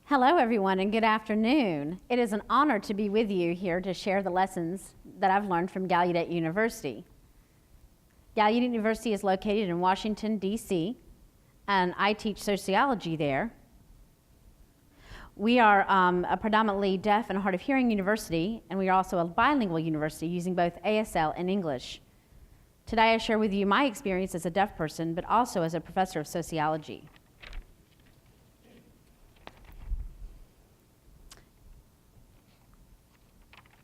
Hello, everyone, and good afternoon. It is an honor to be with you here to share the lessons that I've learned from Gallaudet University. Gallaudet University is located in Washington, D.C., and I teach sociology there. We are a predominantly deaf and hard of hearing university, and we are also a bilingual university using both ASL and English. Today I share with you my experience as a deaf person, but also as a professor of sociology.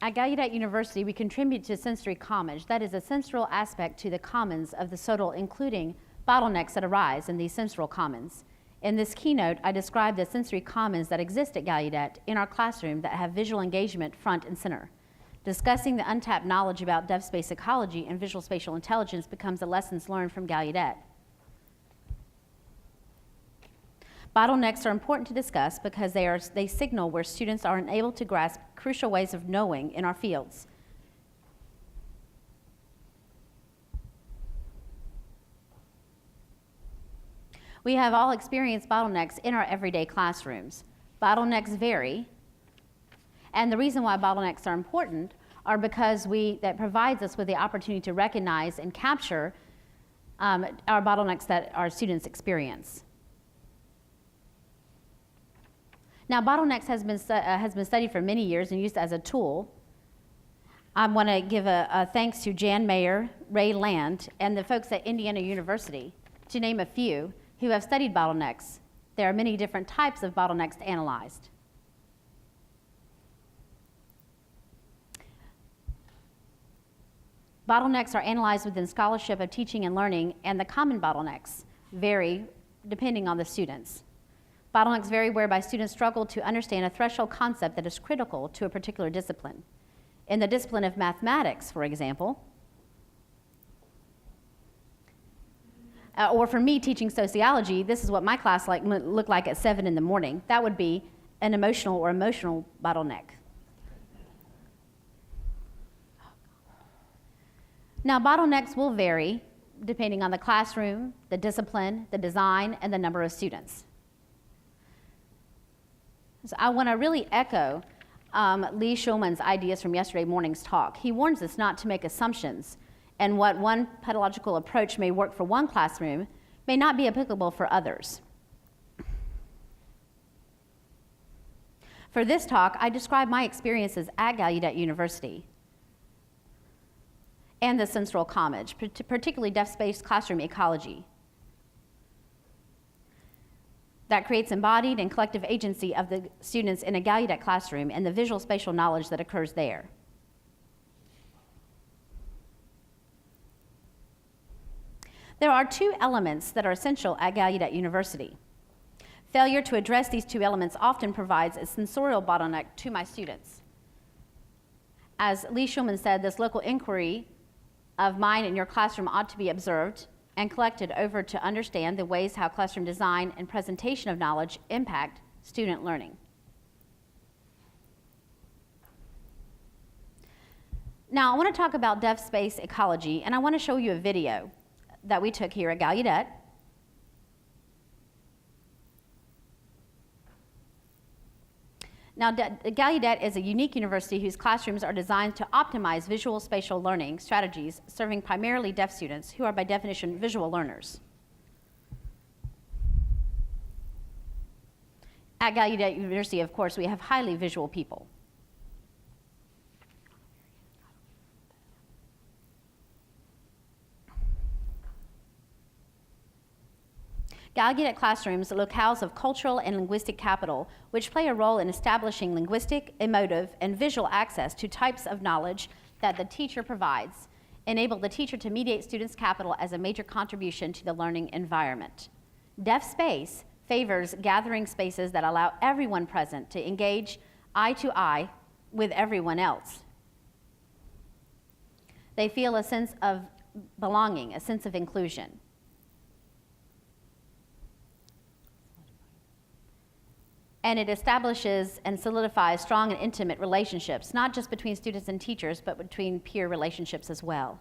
At Gallaudet University, we contribute to sensory commons. That is a central aspect to the commons of the SoTL, including bottlenecks that arise in these central commons. In this keynote, I describe the sensory commons that exist at Gallaudet in our classroom that have visual engagement front and center. Discussing the untapped knowledge about deaf space ecology and visual-spatial intelligence becomes the lessons learned from Gallaudet. Bottlenecks are important to discuss because they signal where students are unable to grasp crucial ways of knowing in our fields. We have all experienced bottlenecks in our everyday classrooms. Bottlenecks vary, and the reason why bottlenecks are important are because that provides us with the opportunity to recognize and capture our bottlenecks that our students experience. Now, bottlenecks has been studied for many years and used as a tool. I want to give a thanks to Jan Mayer, Ray Land, and the folks at Indiana University, to name a few, who have studied bottlenecks. There are many different types of bottlenecks analyzed. Bottlenecks are analyzed within scholarship of teaching and learning, and the common bottlenecks vary depending on the students. Bottlenecks vary whereby students struggle to understand a threshold concept that is critical to a particular discipline. In the discipline of mathematics, for example, or for me teaching sociology, this is what my class looked like at 7 in the morning. That would be an emotional bottleneck. Now, bottlenecks will vary depending on the classroom, the discipline, the design, and the number of students. So I want to really echo Lee Schulman's ideas from yesterday morning's talk. He warns us not to make assumptions, and what one pedagogical approach may work for one classroom may not be applicable for others. For this talk, I describe my experiences at Gallaudet University and the central commons, particularly deaf space classroom ecology, that creates embodied and collective agency of the students in a Gallaudet classroom and the visual spatial knowledge that occurs there. There are two elements that are essential at Gallaudet University. Failure to address these two elements often provides a sensorial bottleneck to my students. As Lee Schulman said, this local inquiry of mine in your classroom ought to be observed and collected over to understand the ways how classroom design and presentation of knowledge impact student learning. Now, I want to talk about deaf space ecology, and I want to show you a video that we took here at Gallaudet. Now, Gallaudet is a unique university whose classrooms are designed to optimize visual spatial learning strategies, serving primarily deaf students who are by definition visual learners. At Gallaudet University, of course, we have highly visual people. Gallaudet classrooms are locales of cultural and linguistic capital, which play a role in establishing linguistic, emotive, and visual access to types of knowledge that the teacher provides, enable the teacher to mediate students' capital as a major contribution to the learning environment. Deaf space favors gathering spaces that allow everyone present to engage eye to eye with everyone else. They feel a sense of belonging, a sense of inclusion. And it establishes and solidifies strong and intimate relationships, not just between students and teachers, but between peer relationships as well.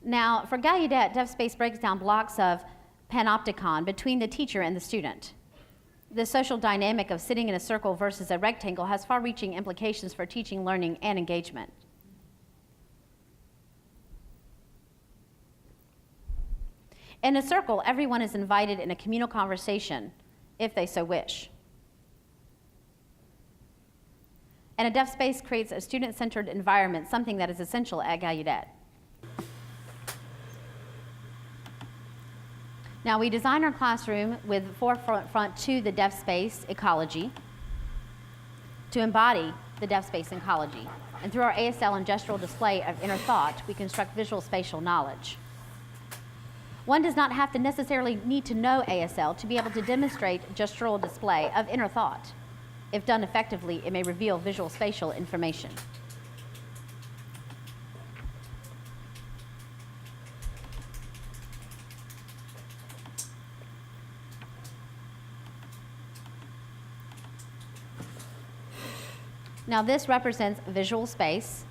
Now, for Gallaudet, deaf space breaks down blocks of panopticon between the teacher and the student. The social dynamic of sitting in a circle versus a rectangle has far-reaching implications for teaching, learning, and engagement. In a circle, everyone is invited in a communal conversation, if they so wish. And a deaf space creates a student-centered environment, something that is essential at Gallaudet. Now, we design our classroom with forefront to the deaf space ecology to embody the deaf space ecology. And through our ASL and gestural display of inner thought, we construct visual-spatial knowledge. One does not have to necessarily need to know ASL to be able to demonstrate gestural display of inner thought. If done effectively, it may reveal visual-spatial information. Now, this represents visual space.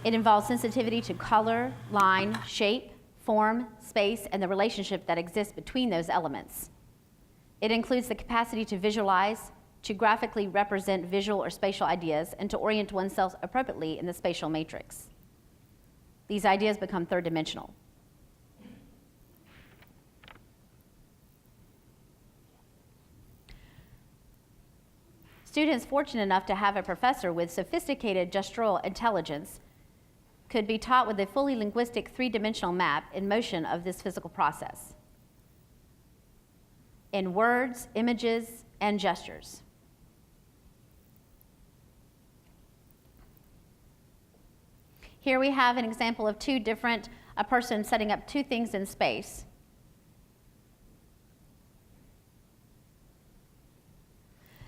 It involves sensitivity to color, line, shape, form, space, and the relationship that exists between those elements. It includes the capacity to visualize, to graphically represent visual or spatial ideas, and to orient oneself appropriately in the spatial matrix. These ideas become third-dimensional. Students fortunate enough to have a professor with sophisticated gestural intelligence could be taught with a fully linguistic three-dimensional map in motion of this physical process in words, images, and gestures. Here we have an example of a person setting up two things in space.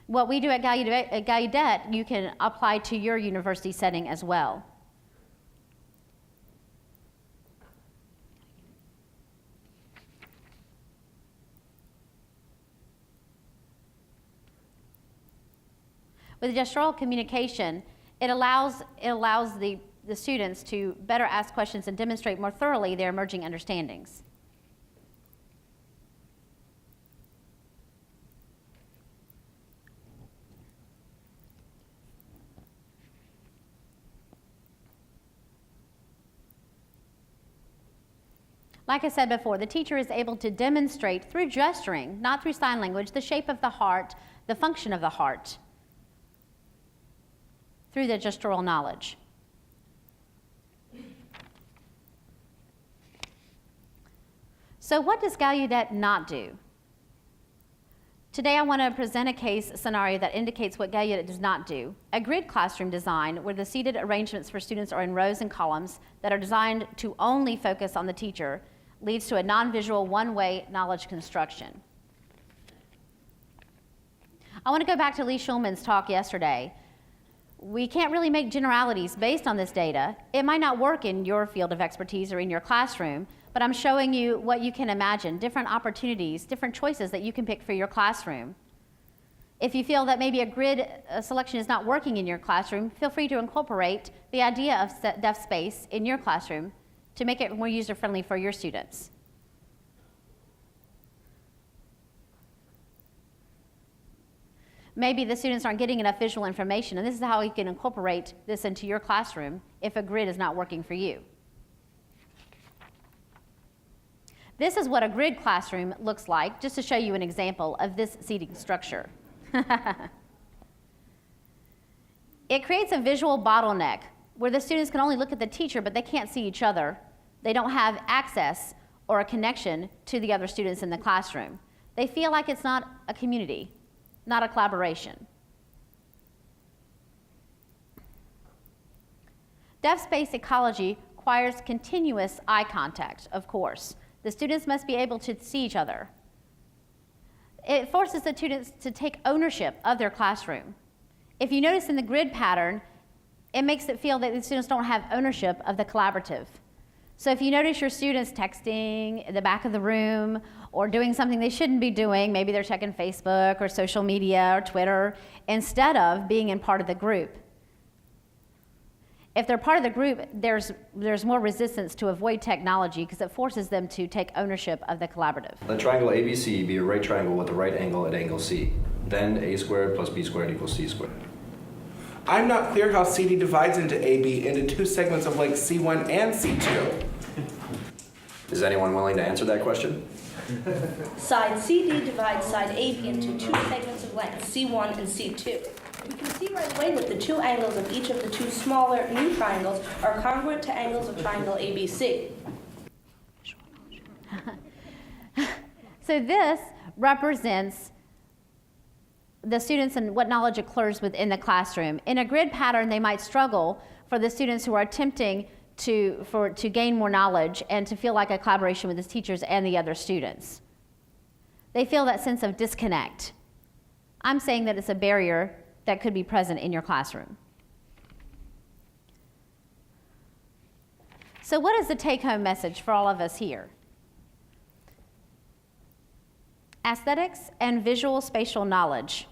What we do at Gallaudet, you can apply to your university setting as well. With gestural communication, it allows the students to better ask questions and demonstrate more thoroughly their emerging understandings. Like I said before, the teacher is able to demonstrate through gesturing, not through sign language, the shape of the heart, the function of the heart, through the gestural knowledge. So what does Gallaudet not do? Today I want to present a case scenario that indicates what Gallaudet does not do. A grid classroom design where the seated arrangements for students are in rows and columns that are designed to only focus on the teacher leads to a non-visual one-way knowledge construction. I want to go back to Lee Schulman's talk yesterday. We can't really make generalities based on this data. It might not work in your field of expertise or in your classroom, but I'm showing you what you can imagine, different opportunities, different choices that you can pick for your classroom. If you feel that maybe a grid selection is not working in your classroom, feel free to incorporate the idea of deaf space in your classroom to make it more user-friendly for your students. Maybe the students aren't getting enough visual information, and this is how you can incorporate this into your classroom if a grid is not working for you. This is what a grid classroom looks like, just to show you an example of this seating structure. It creates a visual bottleneck where the students can only look at the teacher, but they can't see each other. They don't have access or a connection to the other students in the classroom. They feel like it's not a community, not a collaboration. Deaf space ecology requires continuous eye contact, of course. The students must be able to see each other. It forces the students to take ownership of their classroom. If you notice in the grid pattern, it makes it feel that the students don't have ownership of the collaborative. So if you notice your students texting in the back of the room or doing something they shouldn't be doing, maybe they're checking Facebook or social media or Twitter, instead of being in part of the group, If they're part of the group, there's more resistance to avoid technology because it forces them to take ownership of the collaborative. Let triangle ABC be a right triangle with a right angle at angle C. Then a squared plus b squared equals c squared. I'm not clear how CD divides into AB into two segments of length C1 and C2. Is anyone willing to answer that question? Side CD divides side AB into two segments of length, C1 and C2. We can see right away that the two angles of each of the two smaller new triangles are congruent to angles of triangle ABC. So this represents the students and what knowledge occurs within the classroom. In a grid pattern, they might struggle for the students who are attempting to gain more knowledge and to feel like a collaboration with the teachers and the other students. They feel that sense of disconnect. I'm saying that it's a barrier that could be present in your classroom. So what is the take-home message for all of us here? Aesthetics and visual-spatial knowledge.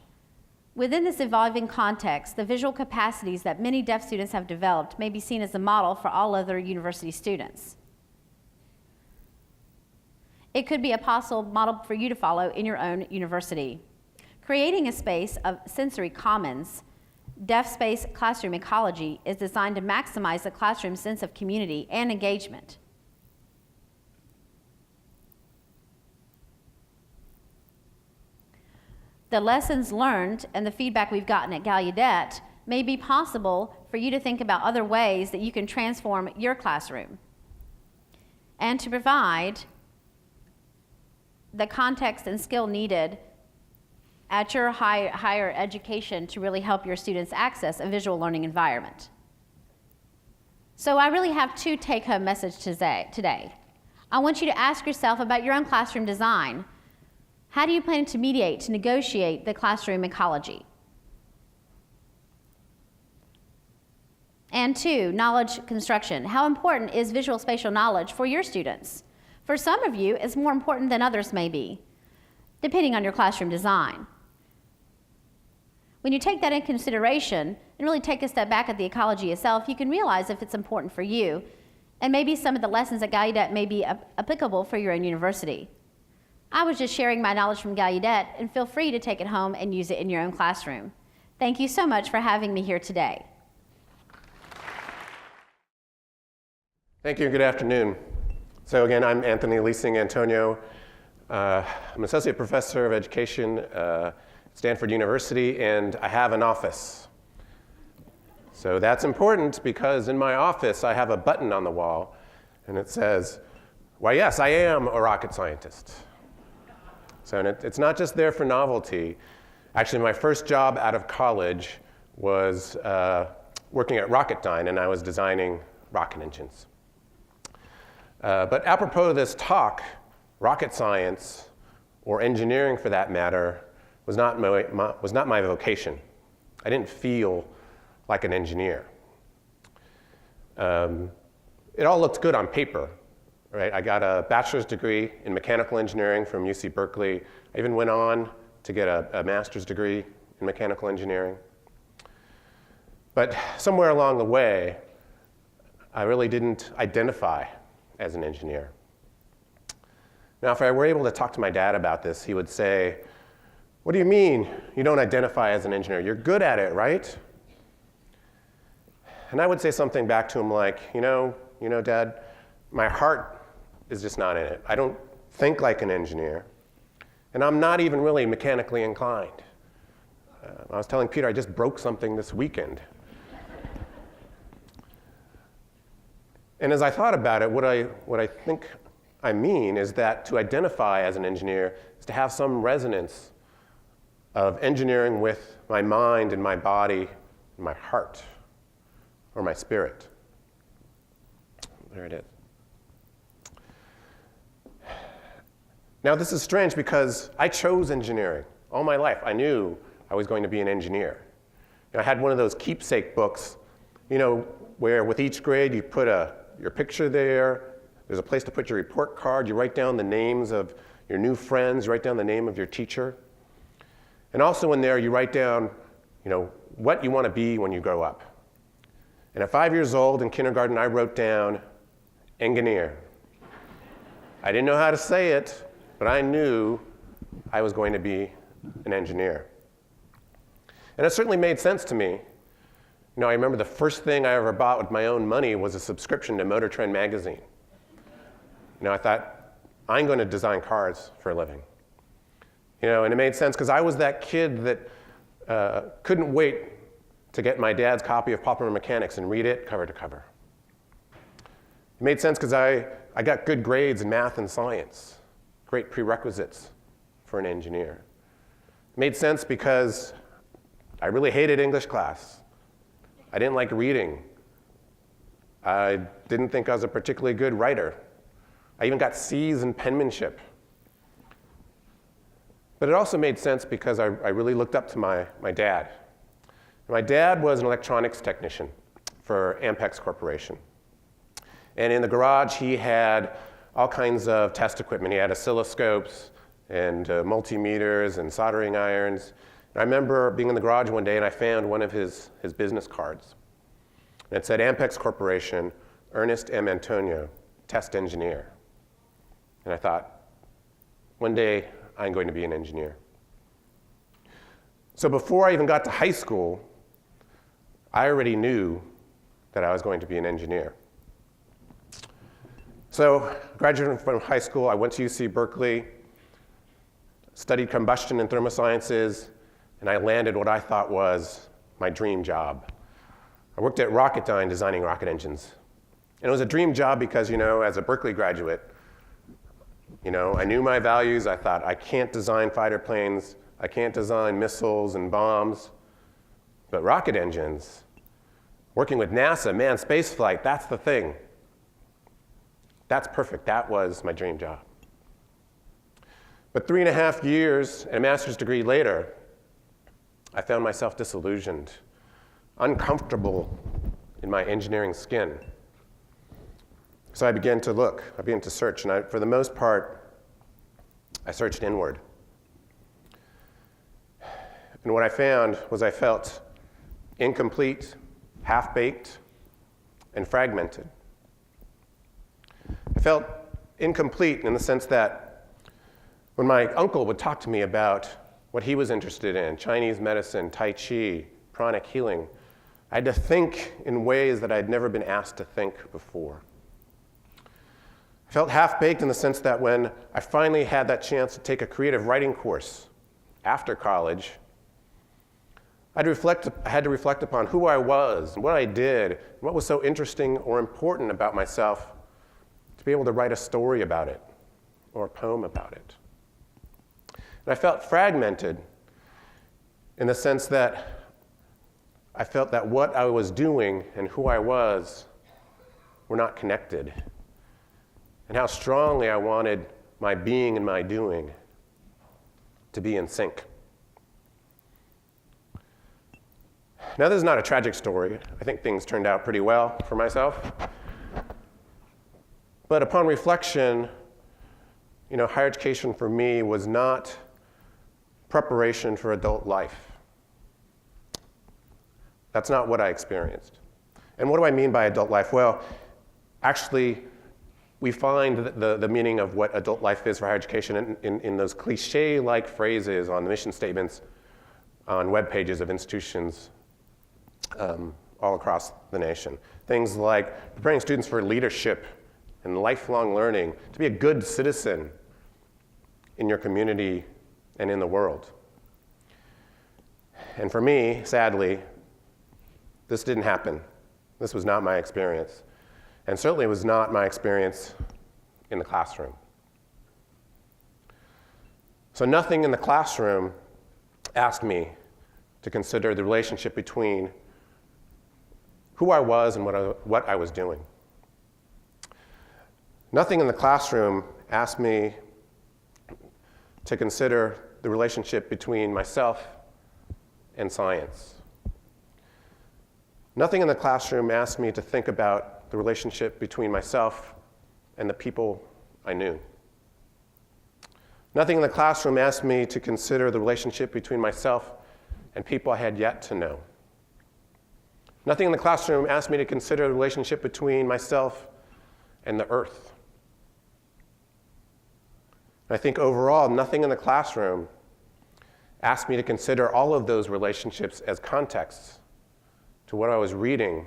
Within this evolving context, the visual capacities that many deaf students have developed may be seen as a model for all other university students. It could be a possible model for you to follow in your own university. Creating a space of sensory commons, Deaf Space Classroom Ecology is designed to maximize the classroom sense of community and engagement. The lessons learned and the feedback we've gotten at Gallaudet may be possible for you to think about other ways that you can transform your classroom and to provide the context and skill needed at your higher education to really help your students access a visual learning environment. So I really have two take-home messages today. I want you to ask yourself about your own classroom design. How do you plan to mediate, to negotiate the classroom ecology? And two, knowledge construction. How important is visual spatial knowledge for your students? For some of you, it's more important than others may be, depending on your classroom design. When you take that in consideration and really take a step back at the ecology itself, you can realize if it's important for you, and maybe some of the lessons at Gallaudet may be applicable for your own university. I was just sharing my knowledge from Gallaudet, and feel free to take it home and use it in your own classroom. Thank you so much for having me here today. Thank you, good afternoon. So again, I'm Anthony Leasing Antonio. I'm an associate professor of education at Stanford University, and I have an office. So that's important because in my office, I have a button on the wall, and it says, why yes, I am a rocket scientist. So it's not just there for novelty. Actually, my first job out of college was working at Rocketdyne, and I was designing rocket engines. But apropos of this talk, rocket science, or engineering for that matter, was not my vocation. I didn't feel like an engineer. It all looked good on paper. Right, I got a bachelor's degree in mechanical engineering from UC Berkeley. I even went on to get a master's degree in mechanical engineering. But somewhere along the way, I really didn't identify as an engineer. Now, if I were able to talk to my dad about this, he would say, what do you mean you don't identify as an engineer? You're good at it, right? And I would say something back to him like, you know, Dad, my heart is just not in it. I don't think like an engineer, and I'm not even really mechanically inclined. I was telling Peter I just broke something this weekend. And as I thought about it, what I think I mean is that to identify as an engineer is to have some resonance of engineering with my mind and my body and my heart, or my spirit. There it is. Now, this is strange because I chose engineering. All my life, I knew I was going to be an engineer. I had one of those keepsake books, where with each grade you put your picture there. There's a place to put your report card. You write down the names of your new friends. You write down the name of your teacher. And also in there, you write down, what you want to be when you grow up. And at 5 years old in kindergarten, I wrote down engineer. I didn't know how to say it, but I knew I was going to be an engineer. And it certainly made sense to me. You know, I remember the first thing I ever bought with my own money was a subscription to Motor Trend magazine. You know, I thought, I'm going to design cars for a living. You know, and it made sense because I was that kid that couldn't wait to get my dad's copy of Popular Mechanics and read it cover to cover. It made sense because I got good grades in math and science, great prerequisites for an engineer. It made sense because I really hated English class. I didn't like reading. I didn't think I was a particularly good writer. I even got C's in penmanship. But it also made sense because I really looked up to my dad. My dad was an electronics technician for Ampex Corporation. And in the garage, he had all kinds of test equipment. He had oscilloscopes and multimeters and soldering irons. And I remember being in the garage one day and I found one of his business cards. And it said Ampex Corporation, Ernest M. Antonio, test engineer. And I thought, one day I'm going to be an engineer. So before I even got to high school, I already knew that I was going to be an engineer. So graduating from high school, I went to UC Berkeley, studied combustion and thermosciences, and I landed what I thought was my dream job. I worked at Rocketdyne designing rocket engines. And it was a dream job because, you know, as a Berkeley graduate, you know, I knew my values. I thought, I can't design fighter planes. I can't design missiles and bombs. But rocket engines, working with NASA, manned space flight, that's the thing. That's perfect. That was my dream job. But 3.5 years and a master's degree later, I found myself disillusioned, uncomfortable in my engineering skin. So I began to look, I began to search, and for the most part, I searched inward. And what I found was I felt incomplete, half-baked, and fragmented. I felt incomplete in the sense that when my uncle would talk to me about what he was interested in, Chinese medicine, Tai Chi, pranic healing, I had to think in ways that I'd never been asked to think before. I felt half-baked in the sense that when I finally had that chance to take a creative writing course after college, I had to reflect upon who I was, and what I did, and what was so interesting or important about myself to be able to write a story about it or a poem about it. And I felt fragmented in the sense that I felt that what I was doing and who I was were not connected, and how strongly I wanted my being and my doing to be in sync. Now, this is not a tragic story. I think things turned out pretty well for myself. But upon reflection, you know, higher education for me was not preparation for adult life. That's not what I experienced. And what do I mean by adult life? Well, actually, we find the meaning of what adult life is for higher education in those cliche-like phrases on the mission statements on web pages of institutions all across the nation. Things like preparing students for leadership and lifelong learning, to be a good citizen in your community and in the world. And for me, sadly, this didn't happen. This was not my experience. And certainly was not my experience in the classroom. So nothing in the classroom asked me to consider the relationship between who I was and what I was doing. Nothing in the classroom asked me to consider the relationship between myself and science. Nothing in the classroom asked me to think about the relationship between myself and the people I knew. Nothing in the classroom asked me to consider the relationship between myself and people I had yet to know. Nothing in the classroom asked me to consider the relationship between myself and the earth. I think overall, nothing in the classroom asked me to consider all of those relationships as contexts to what I was reading,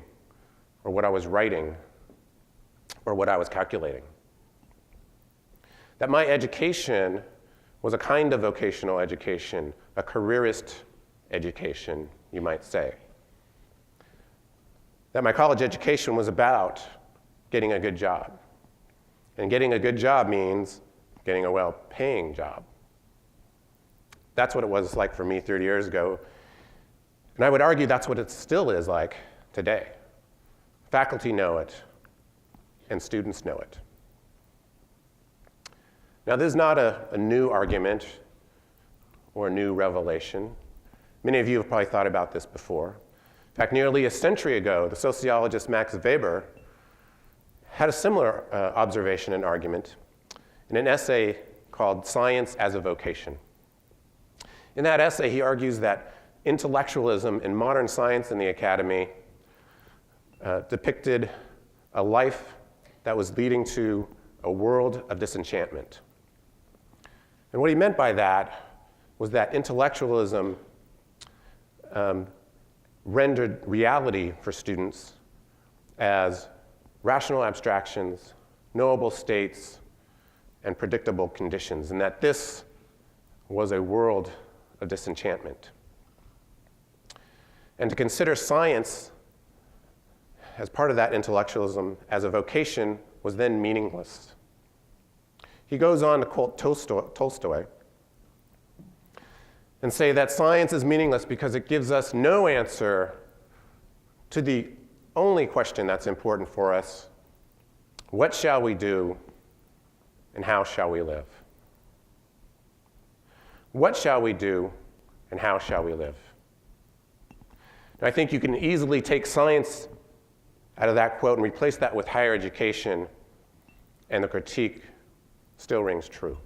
or what I was writing, or what I was calculating. That my education was a kind of vocational education, a careerist education, you might say. That my college education was about getting a good job. And getting a good job means getting a well-paying job. That's what it was like for me 30 years ago. And I would argue that's what it still is like today. Faculty know it, and students know it. Now, this is not a new argument or a new revelation. Many of you have probably thought about this before. In fact, nearly a century ago, the sociologist Max Weber had a similar observation and argument in an essay called Science as a Vocation. In that essay, he argues that intellectualism in modern science in the academy depicted a life that was leading to a world of disenchantment. And what he meant by that was that intellectualism rendered reality for students as rational abstractions, knowable states, and predictable conditions, and that this was a world of disenchantment. And to consider science as part of that intellectualism as a vocation was then meaningless. He goes on to quote Tolstoy and say that science is meaningless because it gives us no answer to the only question that's important for us: what shall we do and how shall we live? What shall we do and how shall we live? And I think you can easily take science out of that quote and replace that with higher education, and the critique still rings true.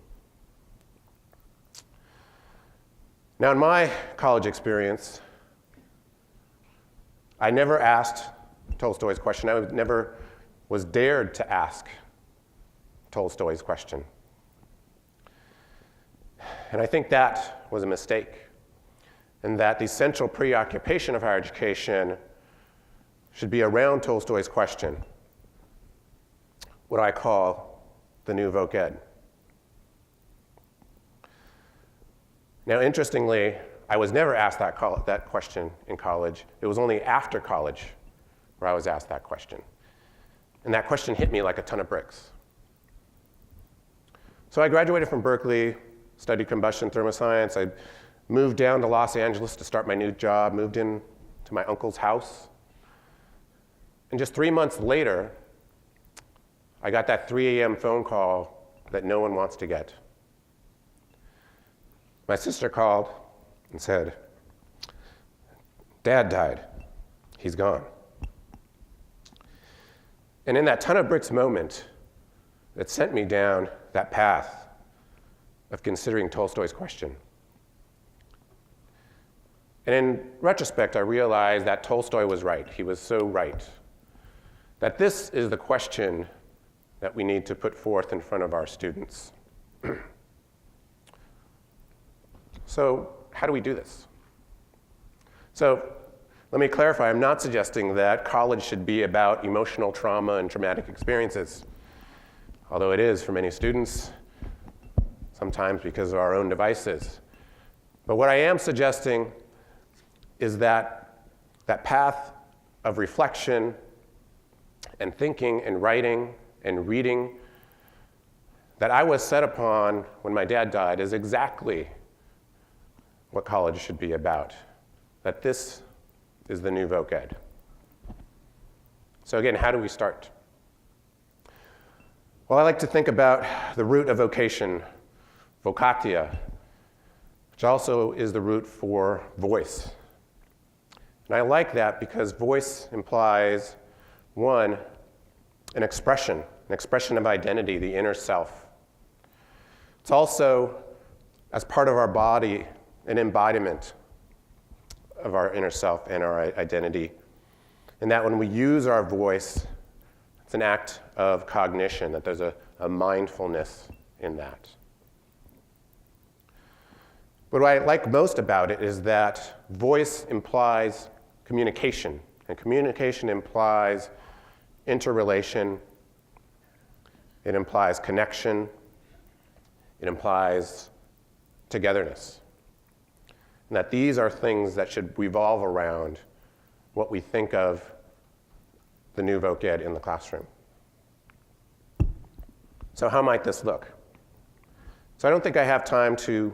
Now, in my college experience, I never asked Tolstoy's question. I never was dared to ask Tolstoy's question. And I think that was a mistake, and that the central preoccupation of higher education should be around Tolstoy's question, what I call the new voc ed. Now, interestingly, I was never asked that question in college. It was only after college where I was asked that question. And that question hit me like a ton of bricks. So I graduated from Berkeley, studied combustion thermoscience. I moved down to Los Angeles to start my new job, moved in to my uncle's house. And just 3 months later, I got that 3 a.m. phone call that no one wants to get. My sister called and said, "Dad died. He's gone." And in that ton of bricks moment, it sent me down that path of considering Tolstoy's question. And in retrospect, I realized that Tolstoy was right. He was so right. That this is the question that we need to put forth in front of our students. So how do we do this? So let me clarify, I'm not suggesting that college should be about emotional trauma and traumatic experiences, although it is for many students, sometimes because of our own devices. But what I am suggesting is that that path of reflection and thinking and writing and reading that I was set upon when my dad died is exactly what college should be about, that this is the new voc ed. So again, how do we start? Well, I like to think about the root of vocation, vocatia, which also is the root for voice. And I like that because voice implies, one, an expression of identity, the inner self. It's also, as part of our body, an embodiment of our inner self and our identity. in that when we use our voice, it's an act of cognition, that there's a mindfulness in that. But what I like most about it is that voice implies communication, and communication implies interrelation, it implies connection, it implies togetherness. And that these are things that should revolve around what we think of the new voc ed in the classroom. So how might this look? So I don't think I have time to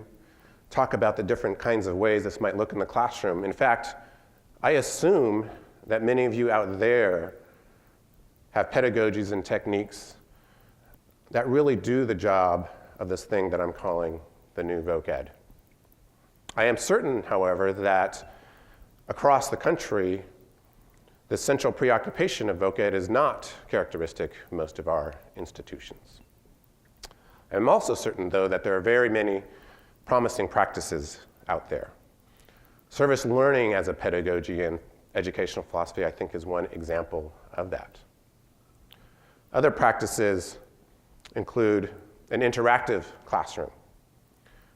talk about the different kinds of ways this might look in the classroom. In fact, I assume that many of you out there have pedagogies and techniques that really do the job of this thing that I'm calling the new voc ed. I am certain, however, that across the country, the central preoccupation of voc ed is not characteristic of most of our institutions. I'm also certain, though, that there are very many promising practices out there. Service learning as a pedagogy in educational philosophy, I think, is one example of that. Other practices include an interactive classroom,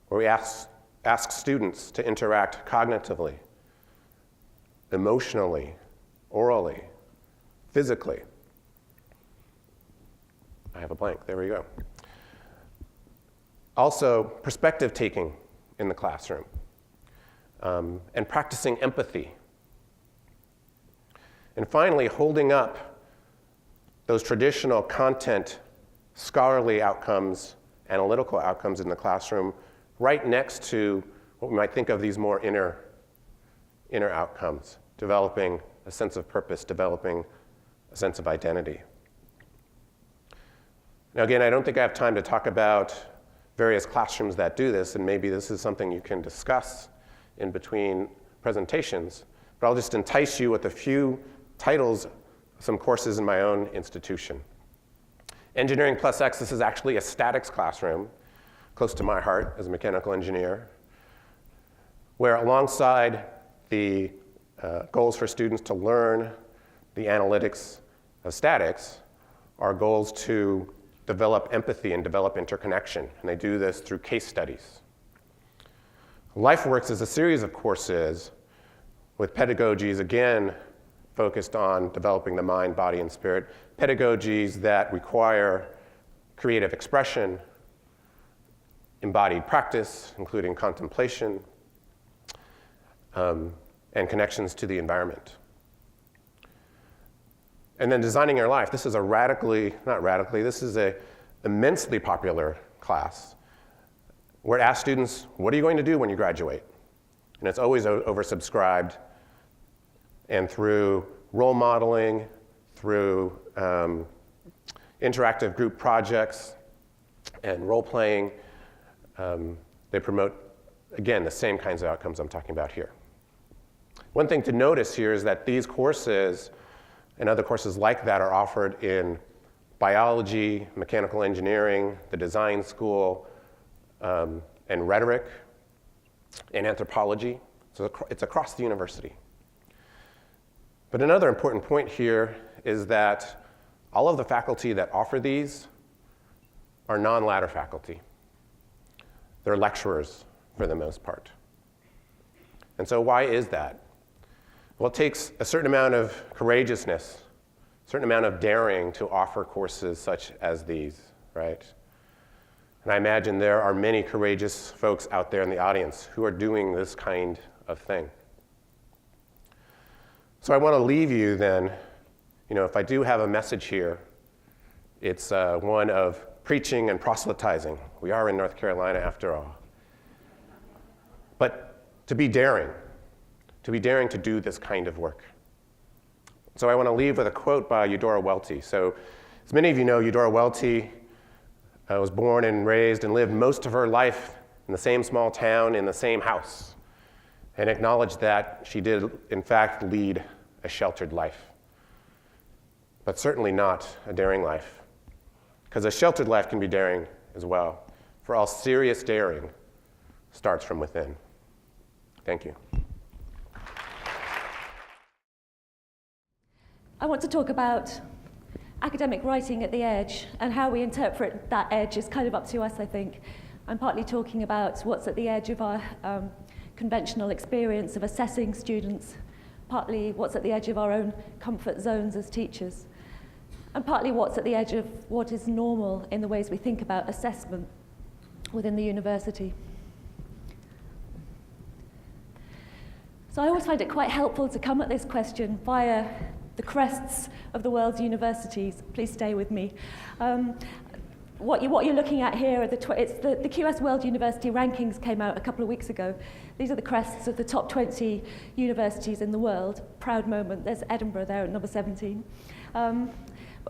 where we ask students to interact cognitively, emotionally, orally, physically. I have a blank, there we go. Also, perspective taking in the classroom, and practicing empathy. And finally, holding up those traditional content, scholarly outcomes, analytical outcomes in the classroom right next to what we might think of these more inner outcomes, developing a sense of purpose, developing a sense of identity. Now again, I don't think I have time to talk about various classrooms that do this, and maybe this is something you can discuss in between presentations, but I'll just entice you with a few titles of some courses in my own institution. Engineering Plus X, this is actually a statics classroom, close to my heart as a mechanical engineer, where alongside the goals for students to learn the analytics of statics are goals to develop empathy and develop interconnection, and they do this through case studies. LifeWorks is a series of courses with pedagogies, again, focused on developing the mind, body, and spirit, pedagogies that require creative expression, embodied practice, including contemplation, and connections to the environment. And then Designing Your Life. This is this is an immensely popular class where it asks students, what are you going to do when you graduate? And it's always oversubscribed. And through role modeling, through interactive group projects and role playing, they promote, again, the same kinds of outcomes I'm talking about here. One thing to notice here is that these courses and other courses like that are offered in biology, mechanical engineering, the design school, and rhetoric, and anthropology. So it's across the university. But another important point here is that all of the faculty that offer these are non-ladder faculty. They're lecturers for the most part. And so why is that? Well, it takes a certain amount of courageousness, a certain amount of daring to offer courses such as these, right? And I imagine there are many courageous folks out there in the audience who are doing this kind of thing. So I want to leave you then, if I do have a message here, it's one of preaching and proselytizing. We are in North Carolina after all. But to be daring to do this kind of work. So I want to leave with a quote by Eudora Welty. So as many of you know, Eudora Welty was born and raised and lived most of her life in the same small town, in the same house, and acknowledged that she did, in fact, lead a sheltered life, but certainly not a daring life, because a sheltered life can be daring as well. For all serious daring starts from within. Thank you. I want to talk about academic writing at the edge, and how we interpret that edge is kind of up to us, I think. I'm partly talking about what's at the edge of our conventional experience of assessing students, partly what's at the edge of our own comfort zones as teachers, and partly what's at the edge of what is normal in the ways we think about assessment within the university. So I always find it quite helpful to come at this question via the crests of the world's universities. Please stay with me. What you're looking at here are the QS World University rankings came out a couple of weeks ago. These are the crests of the top 20 universities in the world. Proud moment. There's Edinburgh there at number 17.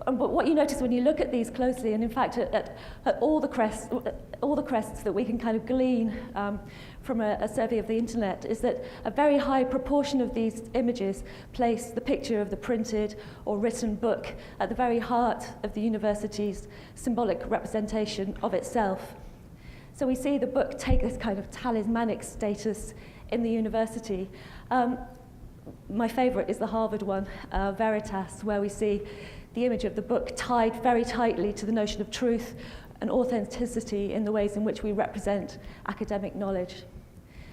But what you notice when you look at these closely, and in fact at all the crests that we can kind of glean from a survey of the internet, is that a very high proportion of these images place the picture of the printed or written book at the very heart of the university's symbolic representation of itself. So we see the book take this kind of talismanic status in the university. My favorite is the Harvard one, Veritas, where we see the image of the book tied very tightly to the notion of truth and authenticity in the ways in which we represent academic knowledge.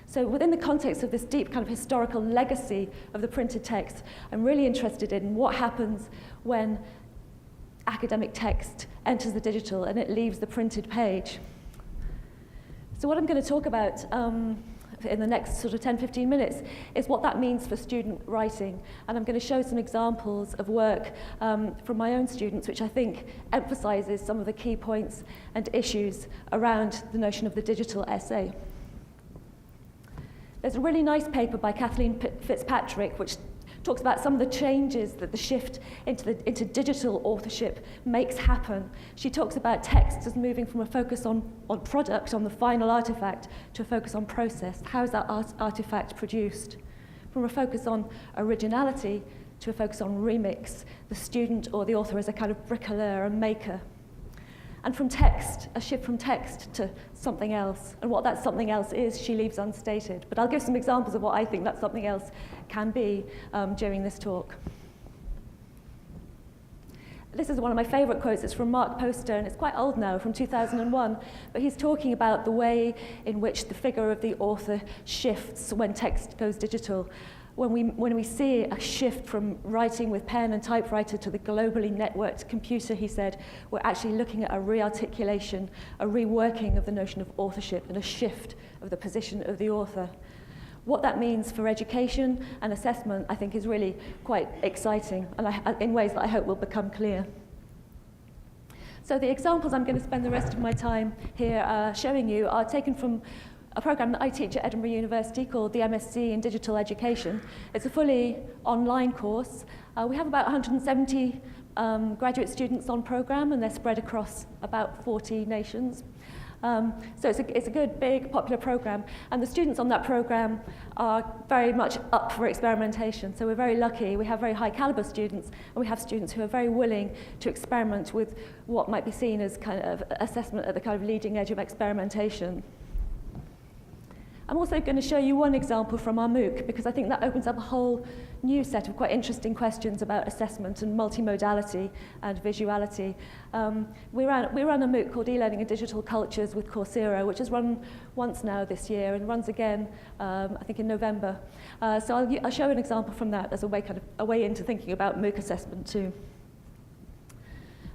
So within the context of this deep kind of historical legacy of the printed text, I'm really interested in what happens when academic text enters the digital and it leaves the printed page. So what I'm going to talk about in the next sort of 10-15 minutes is what that means for student writing, and I'm going to show some examples of work from my own students which I think emphasizes some of the key points and issues around the notion of the digital essay. There's a really nice paper by Kathleen Fitzpatrick which talks about some of the changes that the shift into digital authorship makes happen. She talks about text as moving from a focus on product, on the final artifact, to a focus on process. How is that artifact produced? From a focus on originality to a focus on remix, the student or the author as a kind of bricoleur and maker. And from text, a shift from text to something else. And what that something else is, she leaves unstated. But I'll give some examples of what I think that something else can be during this talk. This is one of my favorite quotes. It's from Mark Poster, and it's quite old now, from 2001. But he's talking about the way in which the figure of the author shifts when text goes digital. When we see a shift from writing with pen and typewriter to the globally networked computer, he said, we're actually looking at a rearticulation, a reworking of the notion of authorship and a shift of the position of the author. What that means for education and assessment, I think, is really quite exciting, and in ways that I hope will become clear. So the examples I'm going to spend the rest of my time here showing you are taken from a program that I teach at Edinburgh University called the MSc in Digital Education. It's a fully online course. We have about 170 graduate students on program, and they're spread across about 40 nations. So it's a good, big, popular program, and the students on that program are very much up for experimentation. So we're very lucky. We have very high caliber students, and we have students who are very willing to experiment with what might be seen as kind of assessment at the kind of leading edge of experimentation. I'm also going to show you one example from our MOOC, because I think that opens up a whole new set of quite interesting questions about assessment and multimodality and visuality. We ran a MOOC called E-Learning and Digital Cultures with Coursera, which has run once now this year and runs again, I think, in November. So I'll show an example from that as a way into thinking about MOOC assessment too.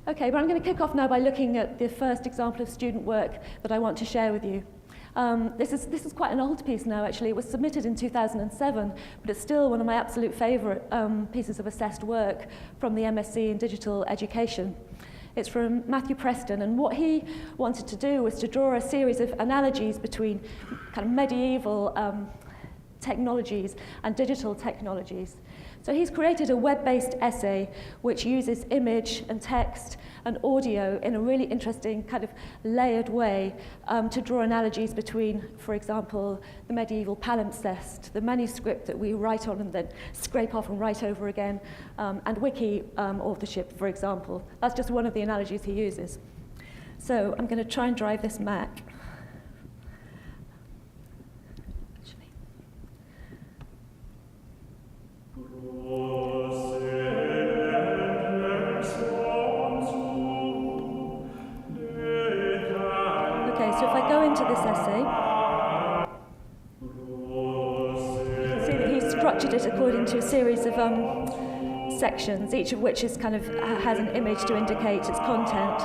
Okay, but I'm going to kick off now by looking at the first example of student work that I want to share with you. This is quite an old piece now, actually. It was submitted in 2007, but it's still one of my absolute favourite pieces of assessed work from the MSc in Digital Education. It's from Matthew Preston, and what he wanted to do was to draw a series of analogies between kind of medieval technologies and digital technologies. So he's created a web-based essay which uses image and text and audio in a really interesting kind of layered way to draw analogies between, for example, the medieval palimpsest, the manuscript that we write on and then scrape off and write over again, and wiki authorship, for example. That's just one of the analogies he uses. So I'm going to try and drive this Mac. So if I go into this essay, you can see that he's structured it according to a series of sections, each of which is kind of has an image to indicate its content.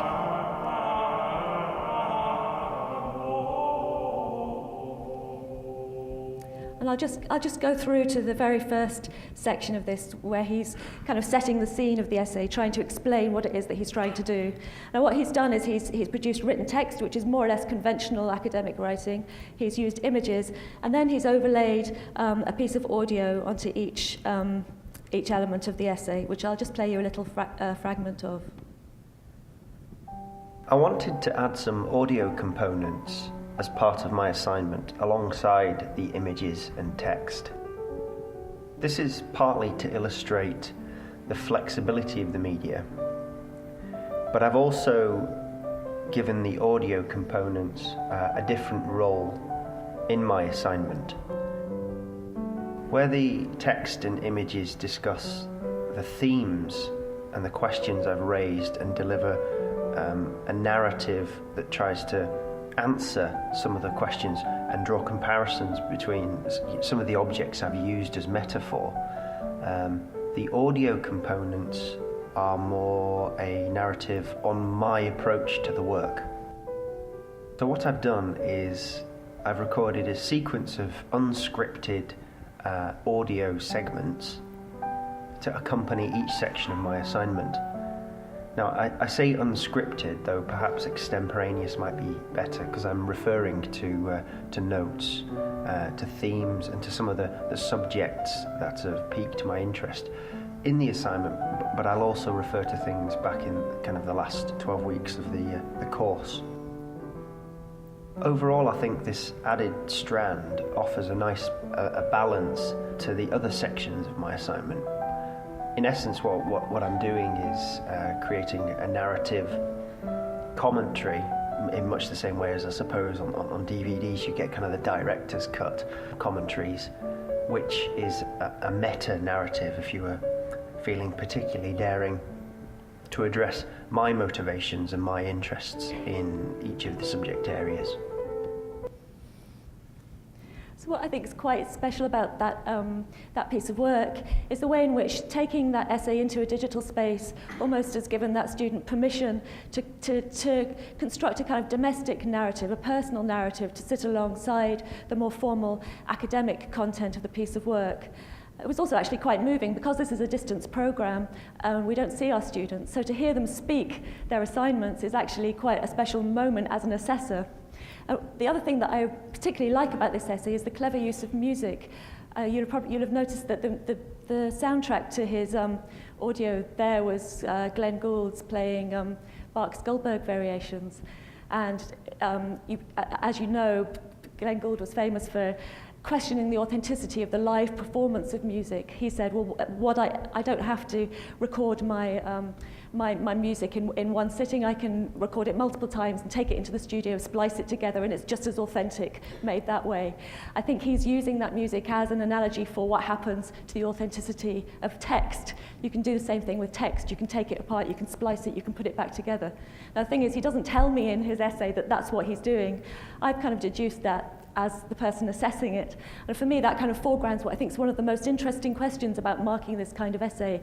And I'll just go through to the very first section of this, where he's kind of setting the scene of the essay, trying to explain what it is that he's trying to do. Now, what he's done is he's produced written text, which is more or less conventional academic writing. He's used images, and then he's overlaid a piece of audio onto each element of the essay, which I'll just play you a little fragment of. I wanted to add some audio components as part of my assignment alongside the images and text. This is partly to illustrate the flexibility of the media, but I've also given the audio components a different role in my assignment. Where the text and images discuss the themes and the questions I've raised and deliver a narrative that tries to answer some of the questions and draw comparisons between some of the objects I've used as metaphor. The audio components are more a narrative on my approach to the work. So what I've done is I've recorded a sequence of unscripted audio segments to accompany each section of my assignment. Now, I say unscripted, though perhaps extemporaneous might be better, because I'm referring to notes, to themes, and to some of the subjects that have piqued my interest in the assignment, but I'll also refer to things back in kind of the last 12 weeks of the course. Overall, I think this added strand offers a nice balance to the other sections of my assignment. In essence, what I'm doing is creating a narrative commentary in much the same way as I suppose on DVDs you get kind of the director's cut commentaries, which is a meta-narrative if you were feeling particularly daring to address my motivations and my interests in each of the subject areas. So what I think is quite special about that piece of work is the way in which taking that essay into a digital space almost has given that student permission to construct a kind of domestic narrative, a personal narrative, to sit alongside the more formal academic content of the piece of work. It was also actually quite moving because this is a distance program and we don't see our students, so to hear them speak their assignments is actually quite a special moment as an assessor. The other thing that I particularly like about this essay is the clever use of music. You'll have noticed that the soundtrack to his audio there was Glenn Gould's playing Bach's Goldberg variations. And as you know, Glenn Gould was famous for questioning the authenticity of the live performance of music. He said, well, I don't have to record my music in one sitting. I can record it multiple times and take it into the studio, splice it together, and it's just as authentic made that way. I think he's using that music as an analogy for what happens to the authenticity of text. You can do the same thing with text. You can take it apart, you can splice it, you can put it back together. Now, the thing is, he doesn't tell me in his essay that that's what he's doing. I've kind of deduced that as the person assessing it. And for me, that kind of foregrounds what I think is one of the most interesting questions about marking this kind of essay.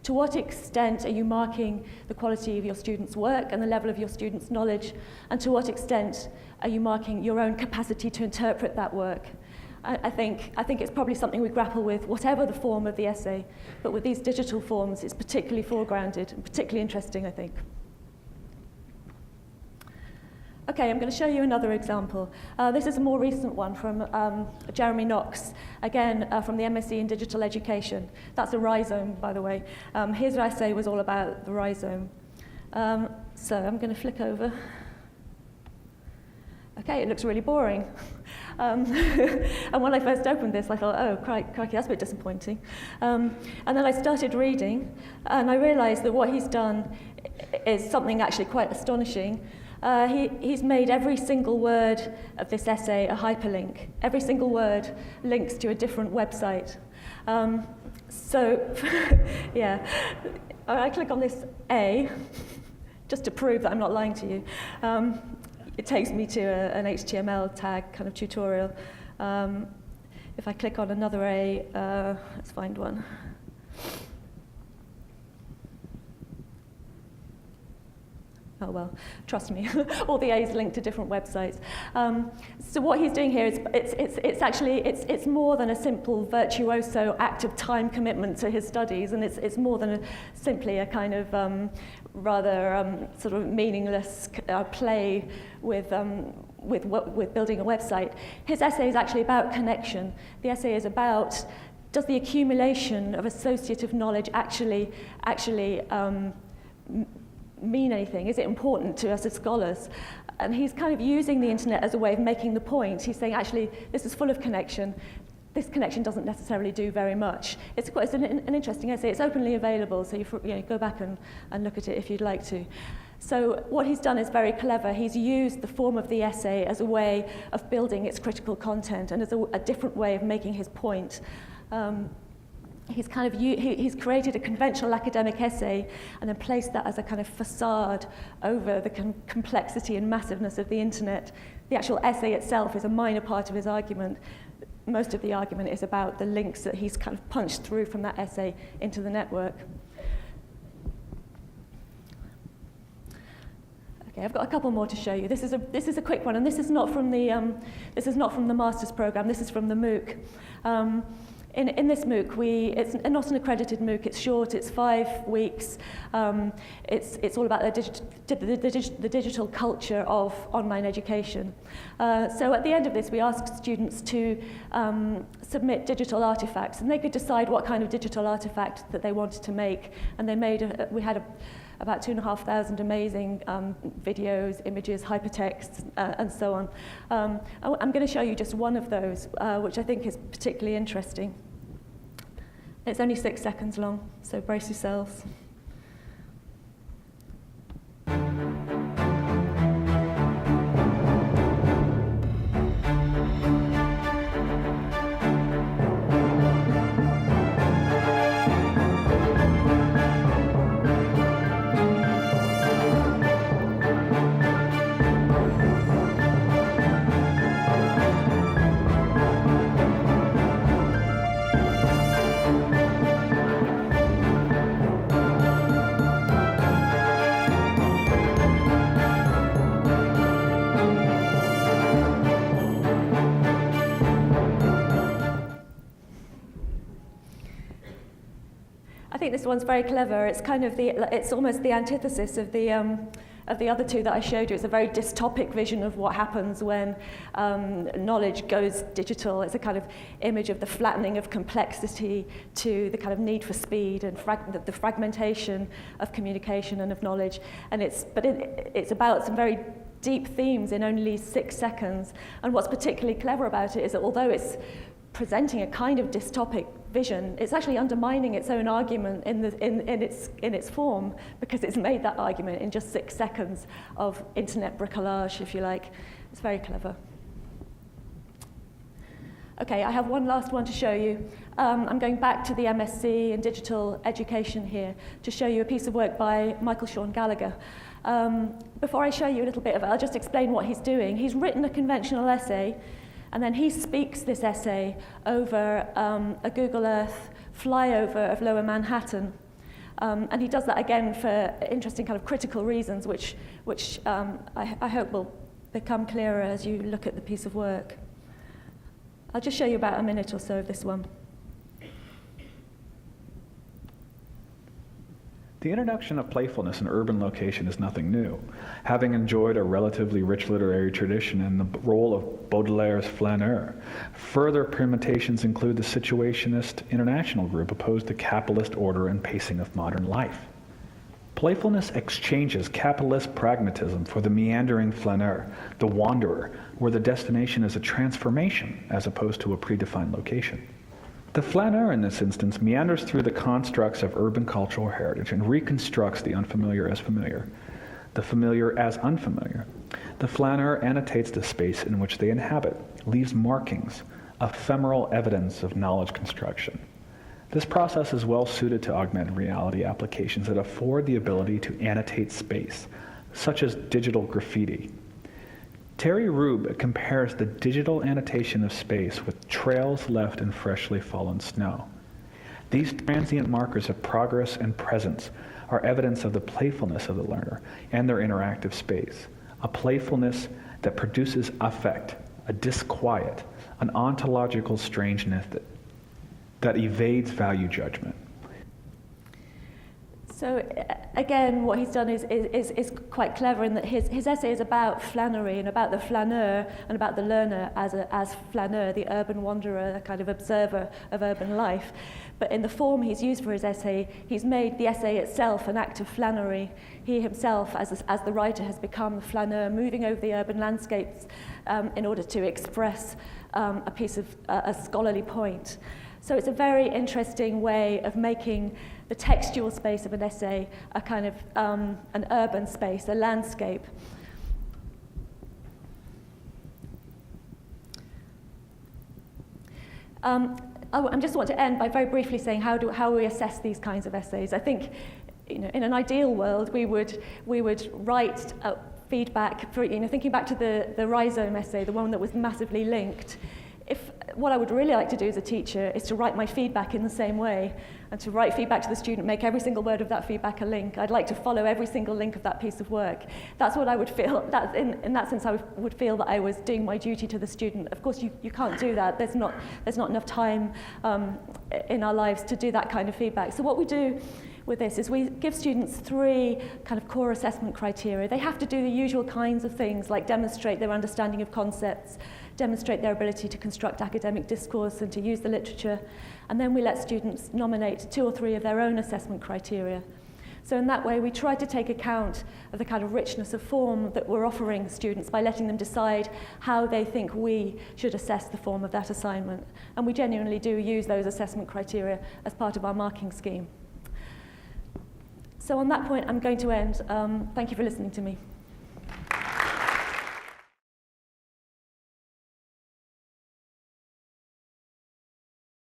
To what extent are you marking the quality of your students' work and the level of your students' knowledge? And to what extent are you marking your own capacity to interpret that work? I think it's probably something we grapple with, whatever the form of the essay. But with these digital forms, it's particularly foregrounded and particularly interesting, I think. Okay, I'm going to show you another example. This is a more recent one from Jeremy Knox, again from the MSc in Digital Education. That's a rhizome, by the way. His essay was all about the rhizome. So I'm going to flick over. Okay, it looks really boring. And when I first opened this, I thought, oh, crikey, that's a bit disappointing. And then I started reading, and I realized that what he's done is something actually quite astonishing. He's made every single word of this essay a hyperlink. Every single word links to a different website. So, yeah, I click on this A, just to prove that I'm not lying to you. it takes me to an HTML tag kind of tutorial. If I click on another A, let's find one. Oh well, trust me, all the A's linked to different websites. So what he's doing here is it's more than a simple virtuoso act of time commitment to his studies, and it's more than simply a kind of rather sort of meaningless play with building a website. His essay is actually about connection. The essay is about, does the accumulation of associative knowledge actually mean anything? Is it important to us as scholars? And he's kind of using the internet as a way of making the point. He's saying, actually, this is full of connection. This connection doesn't necessarily do very much. It's an interesting essay. It's openly available, so you go back and look at it if you'd like to. So what he's done is very clever. He's used the form of the essay as a way of building its critical content and as a different way of making his point. He's created a conventional academic essay and then placed that as a kind of facade over the complexity and massiveness of the internet. The actual essay itself is a minor part of his argument. Most of the argument is about the links that he's kind of punched through from that essay into the network. Okay, I've got a couple more to show you. This is a quick one, and this is not from the master's program. This is from the MOOC. In this MOOC, it's not an accredited MOOC. It's short. It's 5 weeks. It's all about the digital culture of online education. So at the end of this, we asked students to submit digital artifacts, and they could decide what kind of digital artifact that they wanted to make. And they made. We had about 2,500 amazing videos, images, hypertexts, and so on. I'm going to show you just one of those, which I think is particularly interesting. It's only 6 seconds long, so brace yourselves. This one's very clever. It's kind of it's almost the antithesis of the other two that I showed you. It's a very dystopic vision of what happens when knowledge goes digital. It's a kind of image of the flattening of complexity to the kind of need for speed and the fragmentation of communication and of knowledge. And it's about some very deep themes in only 6 seconds. And what's particularly clever about it is that although it's presenting a kind of dystopic vision, it's actually undermining its own argument in its form, because it's made that argument in just 6 seconds of internet bricolage, if you like. It's very clever. Okay, I have one last one to show you. I'm going back to the MSc in digital education here to show you a piece of work by Michael Sean Gallagher. Before I show you a little bit of it, I'll just explain what he's doing. He's written a conventional essay, and then he speaks this essay over a Google Earth flyover of Lower Manhattan. And he does that again for interesting kind of critical reasons, which I hope will become clearer as you look at the piece of work. I'll just show you about a minute or so of this one. The introduction of playfulness in urban location is nothing new. Having enjoyed a relatively rich literary tradition in the role of Baudelaire's flaneur, further permutations include the situationist international group opposed to capitalist order and pacing of modern life. Playfulness exchanges capitalist pragmatism for the meandering flaneur, the wanderer, where the destination is a transformation as opposed to a predefined location. The flaneur in this instance meanders through the constructs of urban cultural heritage and reconstructs the unfamiliar as familiar, the familiar as unfamiliar. The flaneur annotates the space in which they inhabit, leaves markings, ephemeral evidence of knowledge construction. This process is well suited to augmented reality applications that afford the ability to annotate space, such as digital graffiti. Terry Rube compares the digital annotation of space with trails left in freshly fallen snow. These transient markers of progress and presence are evidence of the playfulness of the learner and their interactive space, a playfulness that produces affect, a disquiet, an ontological strangeness that evades value judgment. So again, what he's done is quite clever in that his essay is about Plenary and about the flaneur and about the learner as flaneur, the urban wanderer, a kind of observer of urban life. But in the form he's used for his essay, he's made the essay itself an act of flannery. He himself, as the writer, has become the flaneur, moving over the urban landscapes in order to express a piece of a scholarly point. So it's a very interesting way of making the textual space of an essay a kind of an urban space, a landscape. I just want to end by very briefly saying how we assess these kinds of essays. I think, in an ideal world, we would write feedback for, thinking back to the rhizome essay, the one that was massively linked. What I would really like to do as a teacher is to write my feedback in the same way, and to write feedback to the student, make every single word of that feedback a link. I'd like to follow every single link of that piece of work. That's what I would feel. In that sense, I would feel that I was doing my duty to the student. Of course, you can't do that. There's not enough time in our lives to do that kind of feedback. So what we do with this is we give students 3 kind of core assessment criteria. They have to do the usual kinds of things, like demonstrate their understanding of concepts, demonstrate their ability to construct academic discourse and to use the literature. And then we let students nominate 2 or 3 of their own assessment criteria. So in that way, we try to take account of the kind of richness of form that we're offering students by letting them decide how they think we should assess the form of that assignment. And we genuinely do use those assessment criteria as part of our marking scheme. So on that point, I'm going to end. Thank you for listening to me.